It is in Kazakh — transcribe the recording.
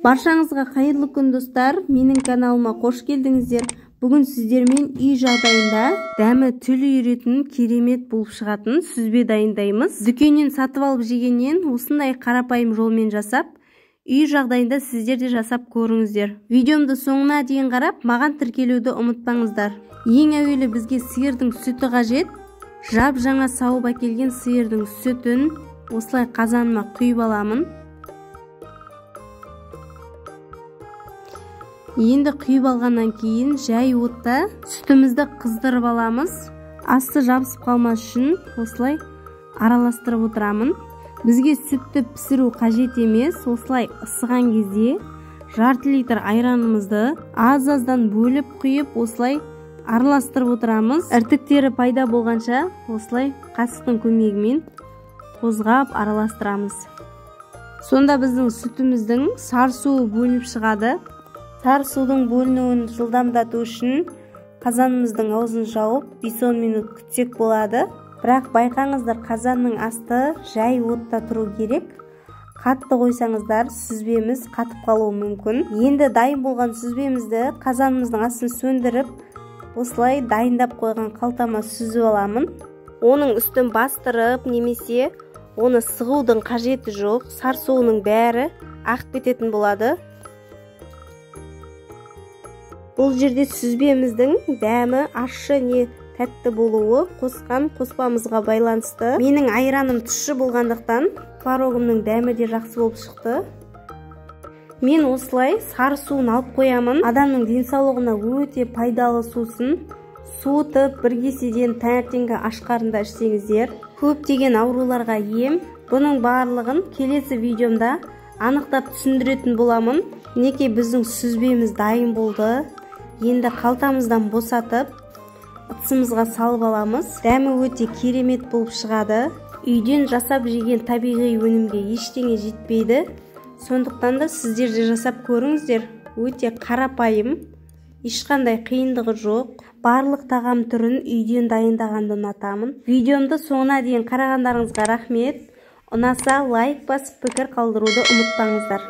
Баршаңызға қайырлы күн достар, менің каналыма қош келдіңіздер. Бүгін сіздермен үй жағдайында дәмі тіл үйіретін керемет болып шығатын сүзбе дайындаймыз. Дүкеннен сатып алып жегеннен осындай қарапайым жолмен жасап, үй жағдайында сіздер де жасап көріңіздер. Видеомды соңына дейін қарап, маған тіркелуді ұмытпаңыздар. Ең әуелі бізге сиырдың сүті қажет. Жап жаңа сауып әкелген сиырдың сүтін осылай қазаныма құйып аламын. Енді құйып алғаннан кейін жай отта сүтімізді қыздырып аламыз. Асты жабысып қалмас үшін осылай араластырып отырамын. Бізге сүтті пісіру қажет емес. Осылай ысыған кезде жарты литр айранымызды аз-аздан бөліп құйып осылай араластырып отырамыз. Іртіктері пайда болғанша осылай қасықтың көмегімен қозғап араластырамыз. Сонда біздің сүтіміздің сарысуы бөлініп шығады. Сарысудың бөлінуін жылдамдату үшін қазанымыздың аузын жауып 5-10 минут күтсек болады. Бірақ байқаңыздар, қазанның асты жай отта тұру керек. Қатты қойсаңыздар сүзбеміз қатып қалуы мүмкін. Енді дайын болған сүзбемізді қазанымыздың астын сөндіріп, осылай дайындап қойған қалтама сүзіп аламын. Оның үстін бастырып немесе оны сығудың қажеті жоқ. Сарысуының бәрі ағып кететін болады. Бұл жерде сүзбеміздің дәмі ащы не тәтті болуы қоспамызға байланысты. Менің айраным тұщы болғандықтан творогымның дәмі де жақсы болып шықты. Мен осылай сарысуын алып қоямын. Адамның денсаулығына өте пайдалы сусын. Суытып бір кеседен таңертеңгі аш қарында ішсеңіздер, көптеген ауруларға ем. Бұның барлығын келесі видеомда анықтап түсіндіретін боламын. Мінекей біздің сүзбеміз дайын болды. Енді қалтамыздан босатып, ыдысымызға салып аламыз. Дәмі өте керемет болып шығады. Үйден жасап жеген табиғи өнімге ештеңе жетпейді. Сондықтан да сіздер де жасап көріңіздер. Өте қарапайым, ешқандай қиындығы жоқ. Барлық тағам түрін үйден дайындағанды ұнатамын. Видеомды соңына дейін қарағандарыңызға рахмет. Ұнаса лайк басып пікір қалдыруды ұмытпаңыздар.